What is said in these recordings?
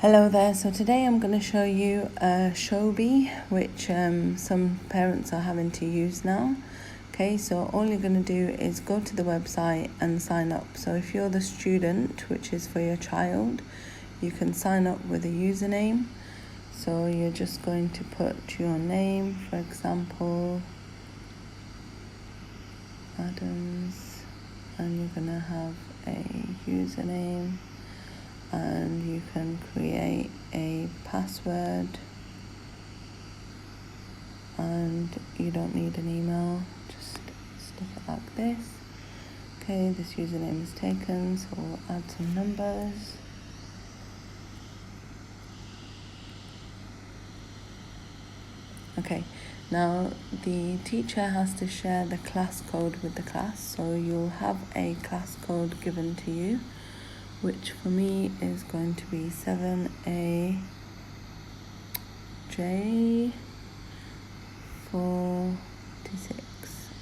Hello there, so today I'm going to show you Showbie, which some parents are having to use now. Okay, so all you're going to do is go to the website and sign up. So if you're the student, which is for your child, you can sign up with a username. So you're just going to put your name, for example, Adams, and you're going to have a username. And you can create a password, and you don't need an email, just stick it like this. Okay, this username is taken, so we'll add some numbers. Okay, now the teacher has to share the class code with the class, so you'll have a class code given to you, which for me is going to be 7AJ426,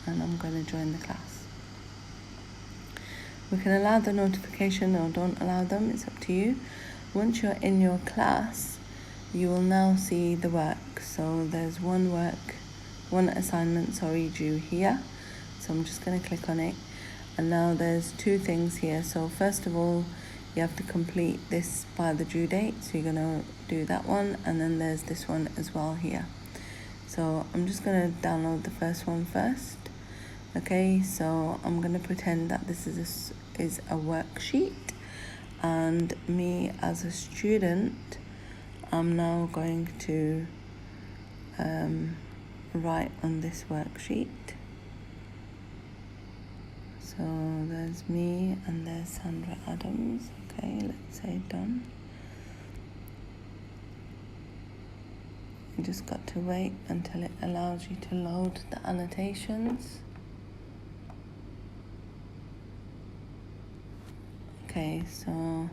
and I'm going to join the class. We can allow the notification or don't allow them, it's up to you. Once you're in your class, you will now see the work. So there's one assignment, due here. So I'm just going to click on it. And now there's two things here. So first of all, you have to complete this by the due date. So you're going to do that one. And then there's this one as well here. So I'm just going to download the first one first. Okay, so I'm going to pretend that this is a worksheet. And me as a student, I'm now going to write on this worksheet. So there's me and there's Sandra Adams. Okay, let's say done. You just got to wait until it allows you to load the annotations. Okay, so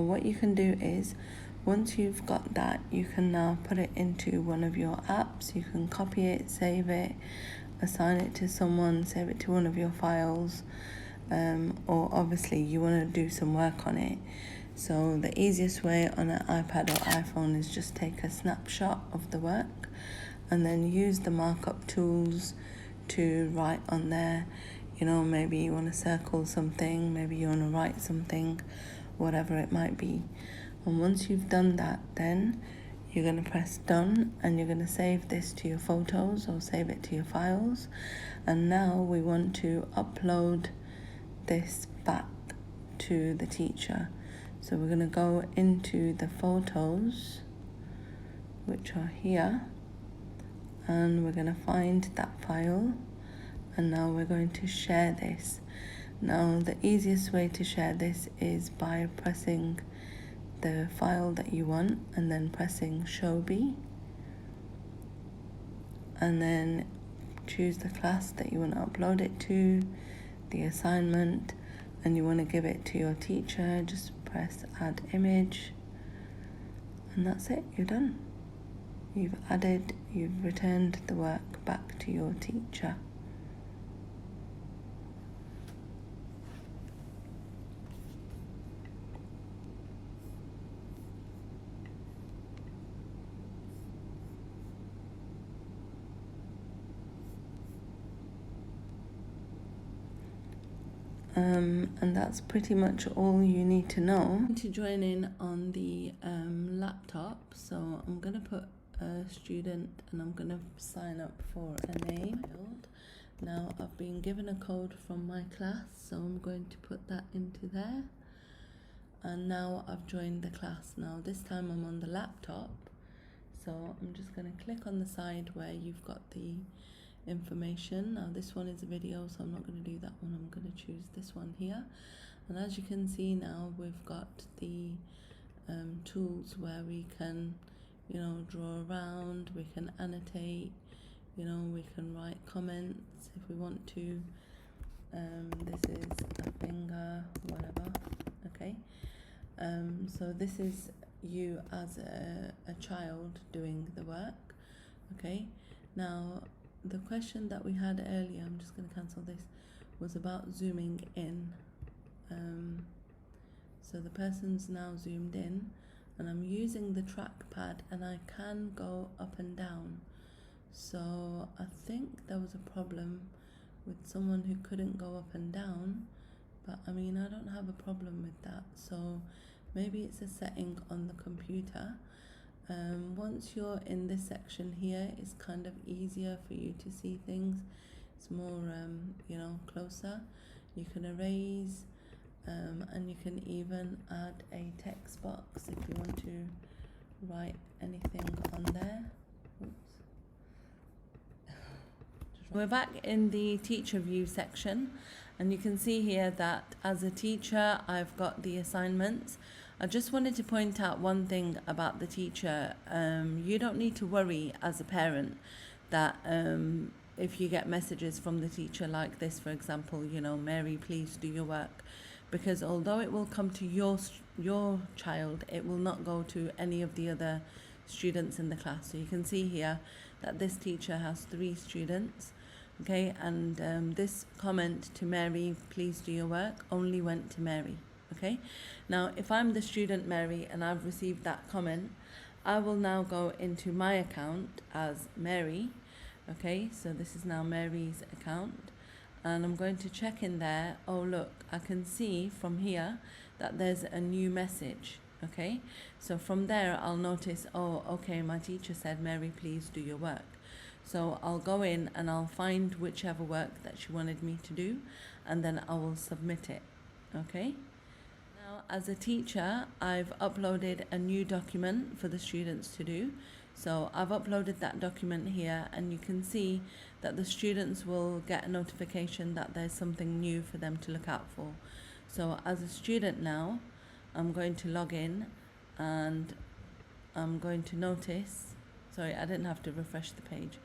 what you can do is, once you've got that, you can now put it into one of your apps. You can copy it, save it, assign it to someone, save it to one of your files, or obviously you want to do some work on it. So the easiest way on an iPad or iPhone is just take a snapshot of the work and then use the markup tools to write on there. You know, maybe you want to circle something, maybe you want to write something, whatever it might be. And once you've done that, then you're going to press done, and you're going to save this to your photos or save it to your files. And now we want to upload this back to the teacher. So we're going to go into the photos, which are here, and we're going to find that file, and now we're going to share this. Now the easiest way to share this is by pressing the file that you want and then pressing Showbie, and then choose the class that you want to upload it to, the assignment, and you want to give it to your teacher. Just press add image, and that's it, you're done. You've returned the work back to your teacher. And that's pretty much all you need to know. To join in on the laptop, so I'm going to put a student and I'm going to sign up for a name. Now I've been given a code from my class, so I'm going to put that into there. And now I've joined the class. Now this time I'm on the laptop, so I'm just going to click on the side where you've got the information. Now this one is a video, so I'm not going to do that one. I'm going to choose this one here, and as you can see now, we've got the tools where we can, draw around, we can annotate, we can write comments if we want to. This is a finger, whatever. Okay, so this is you as a child doing the work. Okay, now the question that we had earlier, I'm just going to cancel this. was about zooming in. So the person's now zoomed in, and I'm using the trackpad, and I can go up and down. So I think there was a problem with someone who couldn't go up and down, but I mean, I don't have a problem with that. So maybe it's a setting on the computer. Once you're in this section here, it's kind of easier for you to see things. It's more, closer. You can erase, and you can even add a text box if you want to write anything on there. Oops. We're back in the teacher view section, and you can see here that as a teacher I've got the assignments. I just wanted to point out one thing about the teacher. You don't need to worry as a parent that if you get messages from the teacher like this, for example, Mary, please do your work, because although it will come to your child, it will not go to any of the other students in the class. So you can see here that this teacher has 3 students, okay, and this comment to Mary, please do your work, only went to Mary. Okay, now if I'm the student Mary and I've received that comment, I will now go into my account as Mary. Okay, so this is now Mary's account, and I'm going to check in there. Oh look, I can see from here that there's a new message. Okay, so from there I'll notice, oh okay, my teacher said, Mary, please do your work. So I'll go in and I'll find whichever work that she wanted me to do, and then I will submit it. Okay, now as a teacher I've uploaded a new document for the students to do. So I've uploaded that document here, and you can see that the students will get a notification that there's something new for them to look out for. So as a student now, I'm going to log in, and I'm going to notice, sorry, I didn't have to refresh the page,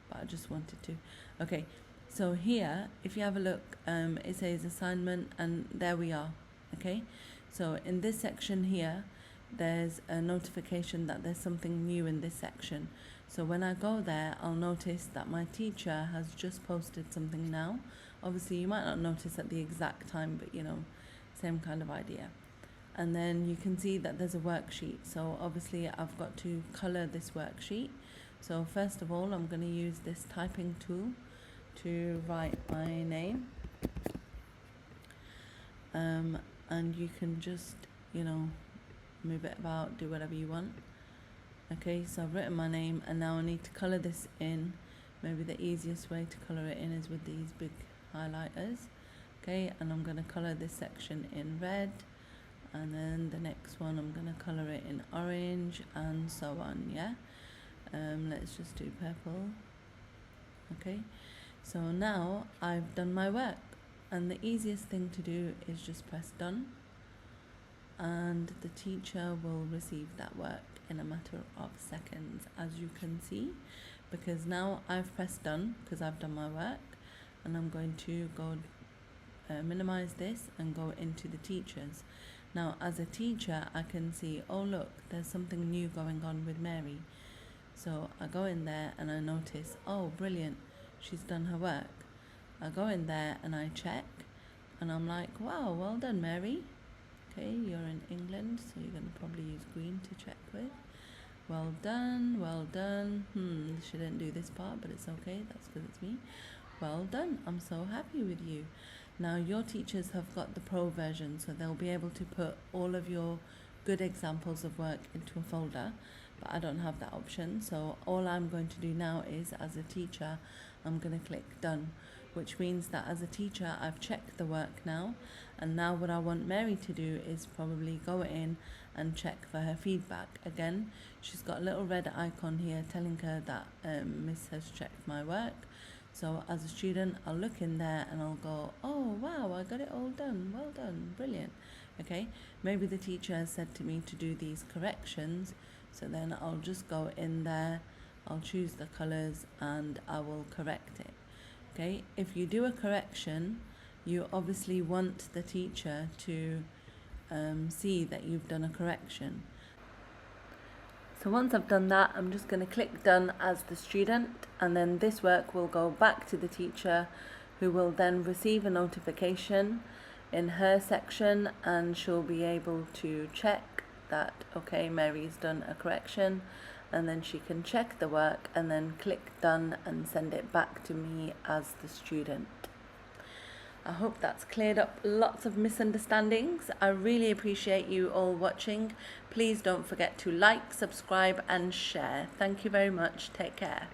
but I just wanted to. Okay, so here, if you have a look, it says assignment, and there we are. Okay, so in this section here, there's a notification that there's something new in this section. So when I go there, I'll notice that my teacher has just posted something now. Obviously you might not notice at the exact time, but same kind of idea. And then you can see that there's a worksheet. So obviously I've got to color this worksheet. So first of all, I'm going to use this typing tool to write my name. And you can just, move it about, do whatever you want. Okay, so I've written my name, and now I need to color this in. Maybe the easiest way to color it in is with these big highlighters. Okay, and I'm going to color this section in red, and then the next one I'm going to color it in orange, and so on. Yeah, let's just do purple. Okay, so now I've done my work, and the easiest thing to do is just press done, and the teacher will receive that work in a matter of seconds, as you can see, because now I've pressed done because I've done my work. And I'm going to go minimize this and go into the teachers. Now as a teacher I can see, oh look, there's something new going on with Mary. So I go in there and I notice, oh brilliant, she's done her work. I go in there and I check, and I'm like, wow, well done Mary. Okay, you're in England, so you're going to probably use green to check with. Well done, well done. She didn't do this part, but it's okay, that's because it's me. Well done, I'm so happy with you. Now your teachers have got the pro version, so they'll be able to put all of your good examples of work into a folder, but I don't have that option. So all I'm going to do now is, as a teacher, I'm going to click done, which means that as a teacher I've checked the work now, and now what I want Mary to do is probably go in and check for her feedback. Again, she's got a little red icon here telling her that Miss has checked my work. So as a student I'll look in there and I'll go, oh wow, I got it all done, well done, brilliant. Okay, maybe the teacher has said to me to do these corrections, so then I'll just go in there, I'll choose the colors, and I will correct it. Okay, if you do a correction, you obviously want the teacher to see that you've done a correction. So once I've done that, I'm just going to click done as the student, and then this work will go back to the teacher, who will then receive a notification in her section, and she'll be able to check that, okay, Mary's done a correction, and then she can check the work and then click done and send it back to me as the student. I hope that's cleared up lots of misunderstandings. I really appreciate you all watching. Please don't forget to like, subscribe and share. Thank you very much. Take care.